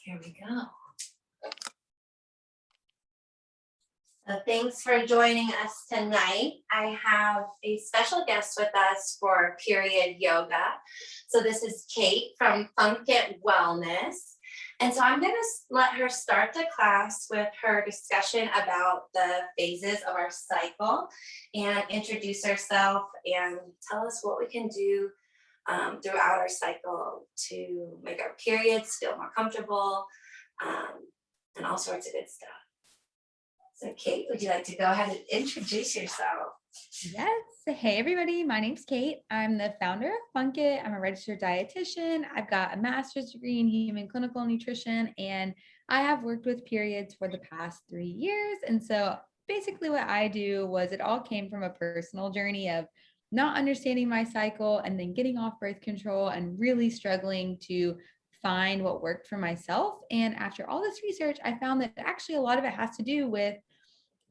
Here we go. So thanks for joining us tonight. I have a special guest with us for period yoga. So this is Kate from FunkIt Wellness. And so I'm going to let her start the class with her discussion about the phases of our cycle and introduce herself and tell us what we can do throughout our cycle to make our periods feel more comfortable and all sorts of good stuff. So Kate, would you like to go ahead and introduce yourself? Yes. Hey, everybody. My name's Kate. I'm the founder of FunkIt. I'm a registered dietitian. I've got a master's degree in human clinical nutrition, and I have worked with periods for the past 3 years. And so basically what I do was it all came from a personal journey of not understanding my cycle and then getting off birth control and really struggling to find what worked for myself. And after all this research, I found that actually a lot of it has to do with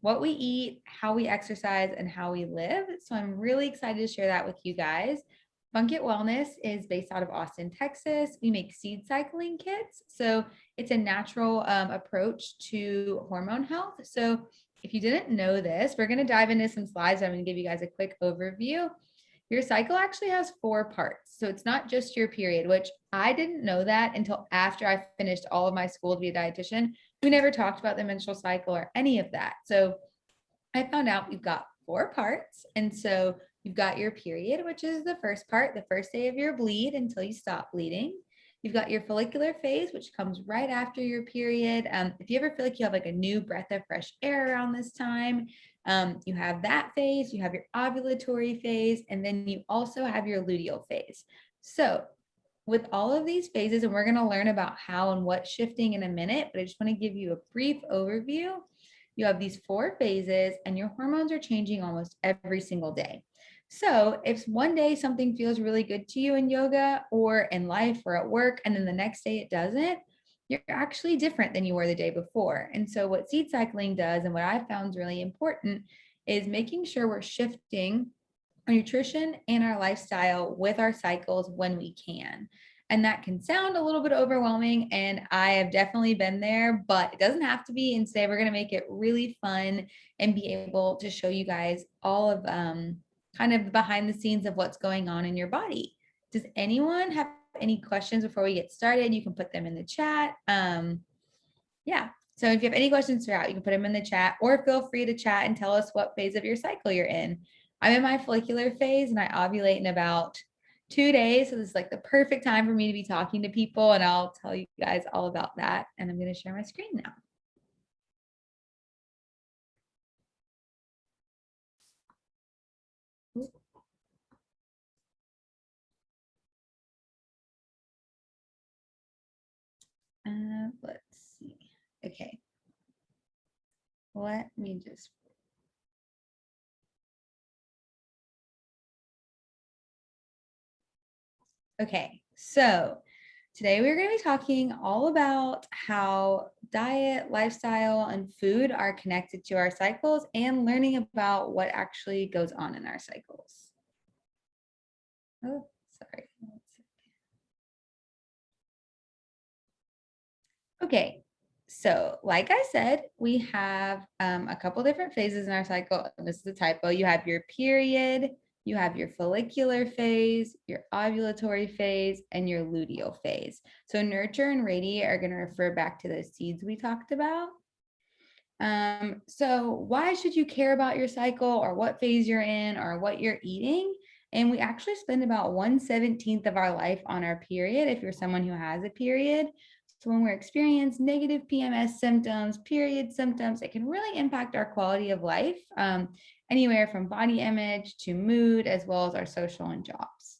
what we eat, how we exercise, and how we live. So I'm really excited to share that with you guys. FunkIt Wellness is based out of Austin, Texas. We make seed cycling kits. So it's a natural approach to hormone health. So if you didn't know this, we're going to dive into some slides. I'm going to give you guys a quick overview. Your cycle actually has 4 parts. So it's not just your period, which I didn't know that until after I finished all of my school to be a dietitian. We never talked about the menstrual cycle or any of that. So I found out we've got 4 parts. And so you've got your period, which is the first part, the first day of your bleed until you stop bleeding. You've got your follicular phase, which comes right after your period. If you ever feel like you have like a new breath of fresh air around this time, you have that phase, you have your ovulatory phase, and then you also have your luteal phase. So with all of these phases, and we're going to learn about how and what's shifting in a minute, but I just want to give you a brief overview. You have these 4 phases and your hormones are changing almost every single day. So if one day something feels really good to you in yoga or in life or at work, and then the next day it doesn't, you're actually different than you were the day before. And so what seed cycling does, and what I found is really important, is making sure we're shifting our nutrition and our lifestyle with our cycles when we can. And that can sound a little bit overwhelming, and I have definitely been there, but it doesn't have to be. And today we're going to make it really fun and be able to show you guys all of kind of behind the scenes of what's going on in your body. Does anyone have any questions before we get started? You can put them in the chat. Yeah. So if you have any questions throughout, you can put them in the chat, or feel free to chat and tell us what phase of your cycle you're in. I'm in my follicular phase and I ovulate in about 2 days. So this is like the perfect time for me to be talking to people, and I'll tell you guys all about that. And I'm going to share my screen now. Let's see. Okay. Let me just. Okay, so today we're going to be talking all about how diet, lifestyle, and food are connected to our cycles and learning about what actually goes on in our cycles. Oh, sorry. Okay, so like I said, we have a couple different phases in our cycle. This is a typo. You have your period, you have your follicular phase, your ovulatory phase, and your luteal phase. So nurture and radiate are going to refer back to those seeds we talked about. So why should you care about your cycle or what phase you're in or what you're eating? And we actually spend about 1/17 of our life on our period if you're someone who has a period. So when we're experiencing negative PMS symptoms, period symptoms, it can really impact our quality of life, anywhere from body image to mood, as well as our social and jobs.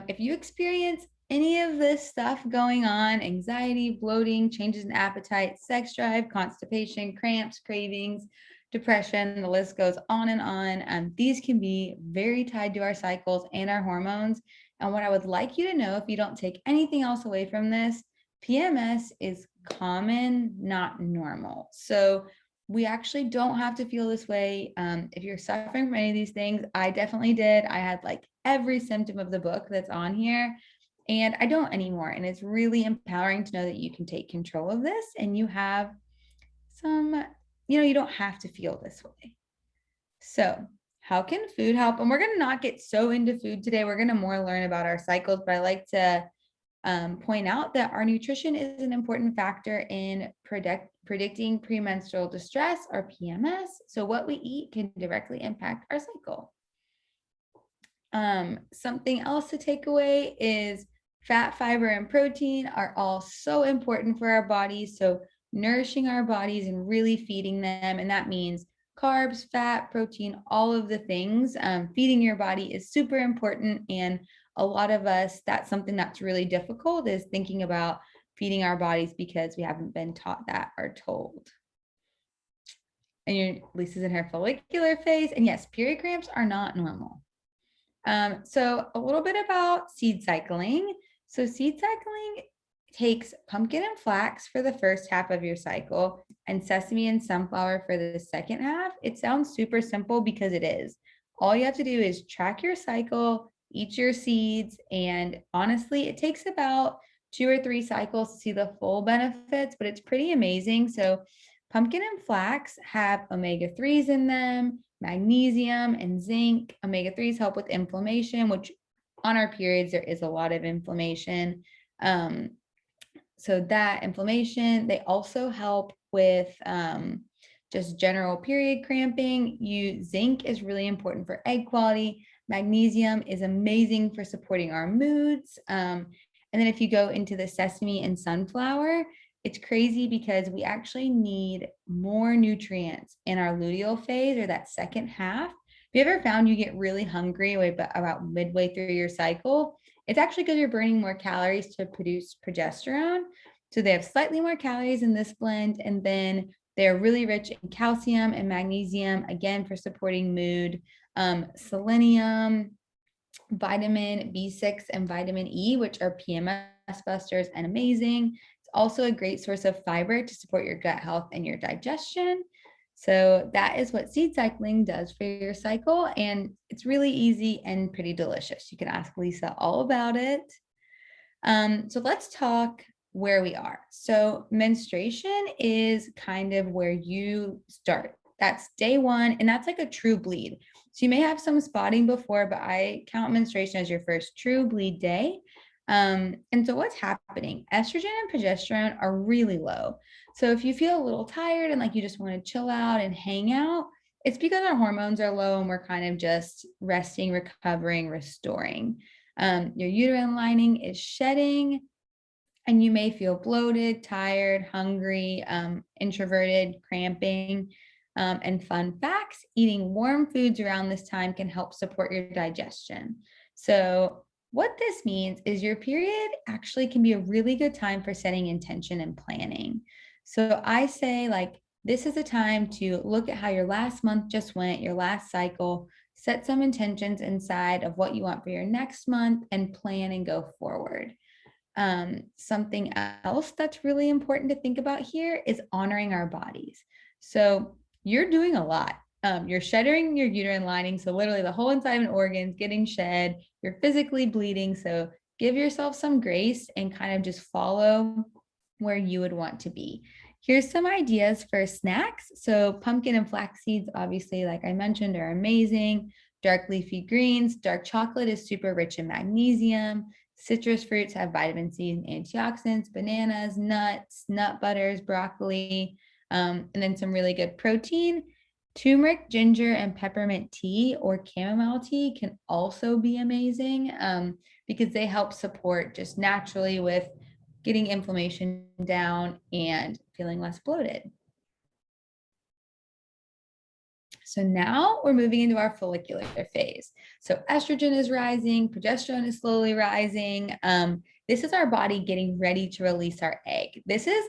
If you experience any of this stuff going on, anxiety, bloating, changes in appetite, sex drive, constipation, cramps, cravings, depression, the list goes on and on. These can be very tied to our cycles and our hormones. And what I would like you to know, if you don't take anything else away from this, PMS is common, not normal. So we actually don't have to feel this way. If you're suffering from any of these things, I definitely did. I had like every symptom of the book that's on here. And I don't anymore. And it's really empowering to know that you can take control of this and you have some, you don't have to feel this way. So how can food help? And we're going to not get so into food today. We're going to more learn about our cycles, but I like to point out that our nutrition is an important factor in predicting premenstrual distress or PMS. So what we eat can directly impact our cycle. Something else to take away is fat, fiber, and protein are all so important for our bodies. So nourishing our bodies and really feeding them. And that means carbs, fat, protein, all of the things. Feeding your body is super important. And a lot of us, that's something that's really difficult, is thinking about feeding our bodies because we haven't been taught that or told. And Lisa's in her follicular phase. And yes, period cramps are not normal. So a little bit about seed cycling. So seed cycling takes pumpkin and flax for the first half of your cycle and sesame and sunflower for the second half. It sounds super simple because it is. All you have to do is track your cycle, eat your seeds, and honestly, it takes about 2 or 3 cycles to see the full benefits, but it's pretty amazing. So pumpkin and flax have omega-3s in them, magnesium and zinc. Omega-3s help with inflammation, which on our periods, there is a lot of inflammation. So that inflammation, they also help with just general period cramping. Zinc is really important for egg quality. Magnesium is amazing for supporting our moods. And then if you go into the sesame and sunflower, it's crazy because we actually need more nutrients in our luteal phase, or that second half. Have you ever found you get really hungry about midway through your cycle? It's actually because you're burning more calories to produce progesterone. So they have slightly more calories in this blend, and then they're really rich in calcium and magnesium, again, for supporting mood, selenium, vitamin B6, and vitamin E, which are PMS busters and amazing. It's also a great source of fiber to support your gut health and your digestion. So that is what seed cycling does for your cycle. And it's really easy and pretty delicious. You can ask Lisa all about it. So let's talk where we are. So menstruation is kind of where you start. That's day 1, and that's like a true bleed. So you may have some spotting before, but I count menstruation as your first true bleed day. And so what's happening? Estrogen and progesterone are really low. So if you feel a little tired and like you just want to chill out and hang out, it's because our hormones are low and we're kind of just resting, recovering, restoring. Your uterine lining is shedding, and you may feel bloated, tired, hungry, introverted, cramping. And fun facts, eating warm foods around this time can help support your digestion. So what this means is your period actually can be a really good time for setting intention and planning. So I say, like, this is a time to look at how your last month just went, your last cycle, set some intentions inside of what you want for your next month, and plan and go forward. Something else that's really important to think about here is honoring our bodies. So you're doing a lot. You're shedding your uterine lining. So literally the whole inside and organs getting shed. You're physically bleeding. So give yourself some grace and kind of just follow where you would want to be. Here's some ideas for snacks. So pumpkin and flax seeds, obviously, like I mentioned, are amazing. Dark leafy greens. Dark chocolate is super rich in magnesium. Citrus fruits have vitamin C and antioxidants. Bananas, nuts, nut butters, broccoli, and then some really good protein. Turmeric, ginger, and peppermint tea or chamomile tea can also be amazing because they help support just naturally with getting inflammation down and feeling less bloated. So now we're moving into our follicular phase. So estrogen is rising, progesterone is slowly rising. This is our body getting ready to release our egg. This is,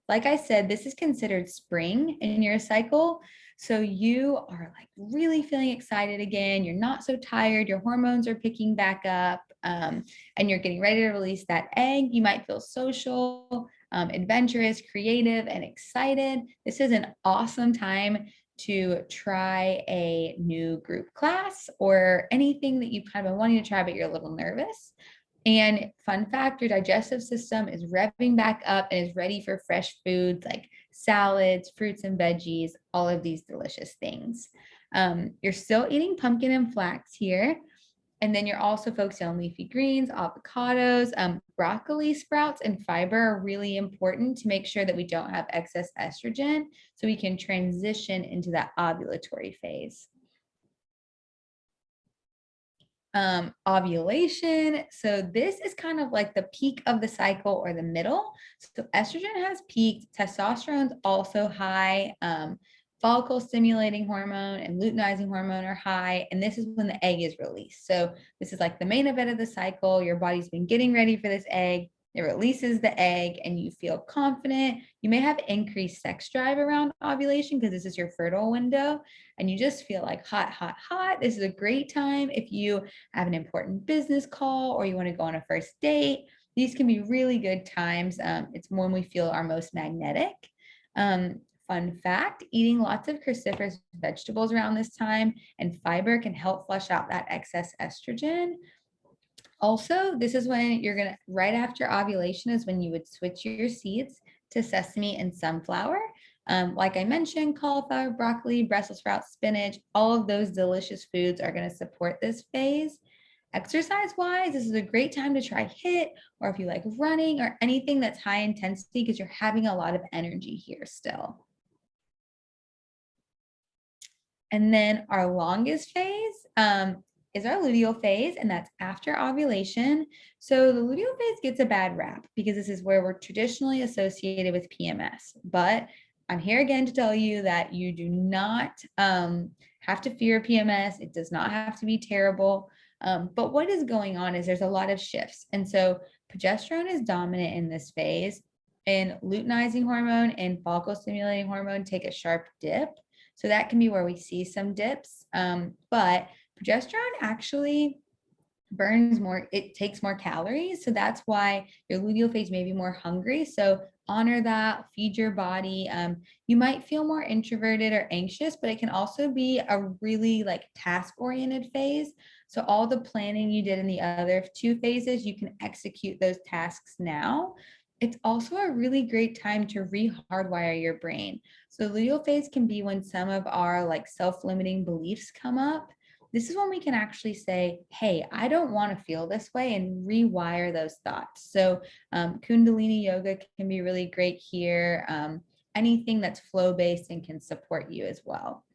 like I said, this is considered spring in your cycle. So you are like really feeling excited again. You're not so tired. Your hormones are picking back up, and you're getting ready to release that egg. You might feel social, adventurous, creative, and excited. This is an awesome time to try a new group class or anything that you've kind of been wanting to try, but you're a little nervous. And fun fact, your digestive system is revving back up and is ready for fresh foods like salads, fruits and veggies, all of these delicious things. You're still eating pumpkin and flax here. And then you're also focusing on leafy greens, avocados, broccoli sprouts, and fiber are really important to make sure that we don't have excess estrogen so we can transition into that ovulatory phase. Ovulation. So this is kind of like the peak of the cycle or the middle. So estrogen has peaked, testosterone's also high, follicle stimulating hormone and luteinizing hormone are high, and this is when the egg is released. So this is like the main event of the cycle. Your body's been getting ready for this egg. It releases the egg and you feel confident. You may have increased sex drive around ovulation because this is your fertile window and you just feel like hot, hot, hot. This is a great time if you have an important business call or you want to go on a first date. These can be really good times. It's when we feel our most magnetic. Fun fact, eating lots of cruciferous vegetables around this time and fiber can help flush out that excess estrogen. Also, this is when you're going to, right after ovulation is when you would switch your seeds to sesame and sunflower. Like I mentioned, cauliflower, broccoli, Brussels sprouts, spinach, all of those delicious foods are going to support this phase. Exercise wise, this is a great time to try HIIT, or if you like running or anything that's high intensity because you're having a lot of energy here still. And then our longest phase is our luteal phase, and that's after ovulation. So the luteal phase gets a bad rap because this is where we're traditionally associated with PMS. But I'm here again to tell you that you do not have to fear PMS. It does not have to be terrible. But what is going on is there's a lot of shifts. And so progesterone is dominant in this phase, and luteinizing hormone and follicle stimulating hormone take a sharp dip. So that can be where we see some dips. But progesterone actually burns more, it takes more calories. So that's why your luteal phase may be more hungry. So honor that, feed your body. You might feel more introverted or anxious, but it can also be a really like task-oriented phase. So all the planning you did in the other two phases, you can execute those tasks now. It's also a really great time to re-hardwire your brain. So luteal phase can be when some of our like self-limiting beliefs come up. This is when we can actually say, hey, I don't want to feel this way, and rewire those thoughts. So Kundalini yoga can be really great here. Anything that's flow-based and can support you as well.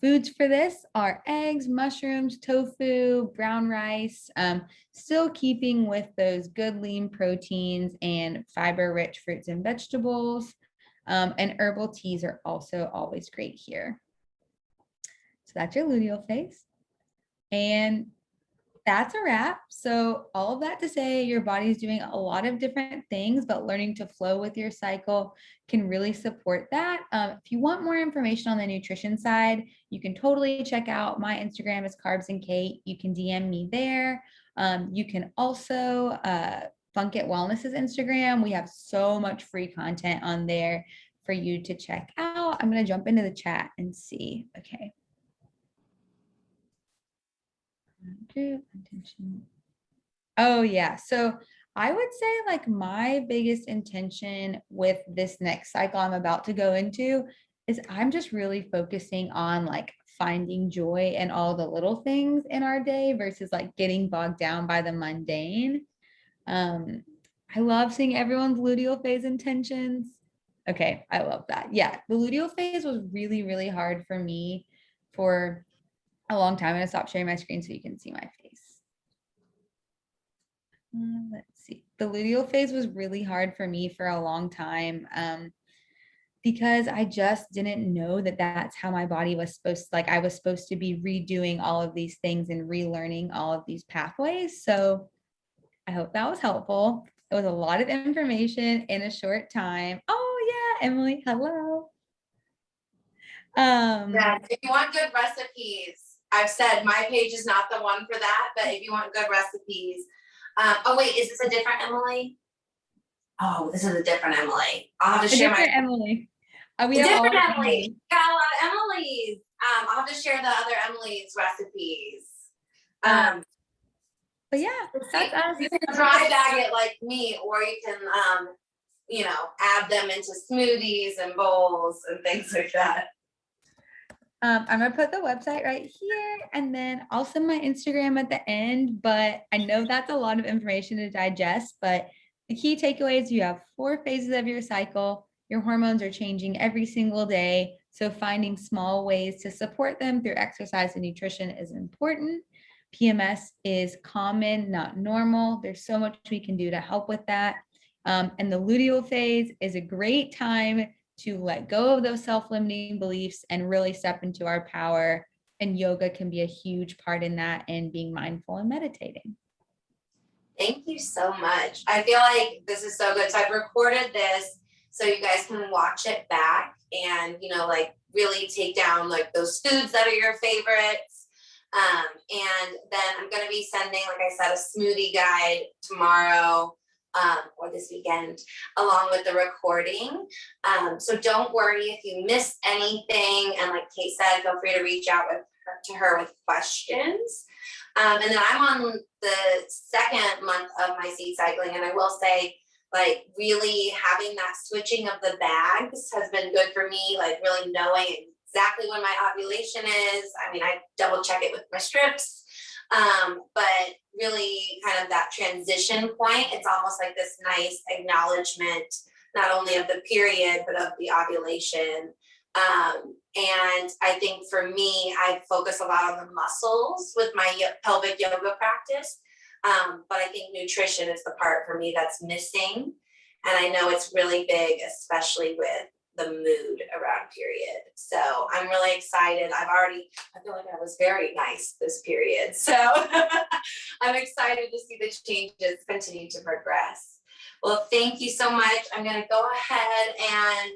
Foods for this are eggs, mushrooms, tofu, brown rice, still keeping with those good lean proteins and fiber-rich fruits and vegetables. And herbal teas are also always great here. So that's your luteal phase. And that's a wrap. So all of that to say, your body's doing a lot of different things, but learning to flow with your cycle can really support that. If you want more information on the nutrition side, you can totally check out my Instagram is Carbs and Kate. You can DM me there. You can also FunkIt Wellness's Instagram. We have so much free content on there for you to check out. I'm going to jump into the chat and see. Okay. Oh yeah. So I would say like my biggest intention with this next cycle I'm about to go into is I'm just really focusing on like finding joy in all the little things in our day versus like getting bogged down by the mundane. I love seeing everyone's luteal phase intentions. Okay, I love that. Yeah, the luteal phase was really, really hard for me for a long time. I'm gonna stop sharing my screen so you can see my face. Let's see. The luteal phase was really hard for me for a long time because I just didn't know that that's how my body was supposed to, like I was supposed to be redoing all of these things and relearning all of these pathways. So I hope that was helpful. It was a lot of information in a short time. Oh yeah, Emily, hello. Yeah, if you want good recipes, I've said my page is not the one for that, but if you want good recipes, oh wait, is this a different Emily? Oh, this is a different Emily. I'll have to share my Emily. We a have different all Emily. Got a lot of Emily's. I'll have to share the other Emily's recipes. but But yeah, that's us. You can dry bag it like me, or you can, add them into smoothies and bowls and things like that. I'm gonna put the website right here, and then I'll send my Instagram at the end, but I know that's a lot of information to digest, but the key takeaways: you have 4 phases of your cycle. Your hormones are changing every single day. So finding small ways to support them through exercise and nutrition is important. PMS is common, not normal. There's so much we can do to help with that. And the luteal phase is a great time to let go of those self-limiting beliefs and really step into our power. And yoga can be a huge part in that, and being mindful and meditating. Thank you so much. I feel like this is so good. So I've recorded this so you guys can watch it back and, really take down like those foods that are your favorites. And then I'm going to be sending, like I said, a smoothie guide tomorrow or this weekend, along with the recording. So don't worry if you miss anything. And like Kate said, feel free to reach out to her with questions. And then I'm on the 2nd month of my seed cycling, and I will say, like, really having that switching of the bags has been good for me, like really knowing exactly when my ovulation is. I mean, I double check it with my strips, but really kind of that transition point, it's almost like this nice acknowledgement, not only of the period, but of the ovulation. And I think for me, I focus a lot on the muscles with my pelvic yoga practice. But I think nutrition is the part for me that's missing. And I know it's really big, especially with the mood around period. So I'm really excited. I feel like I was very nice this period. So I'm excited to see the changes continue to progress. Well, thank you so much. I'm going to go ahead and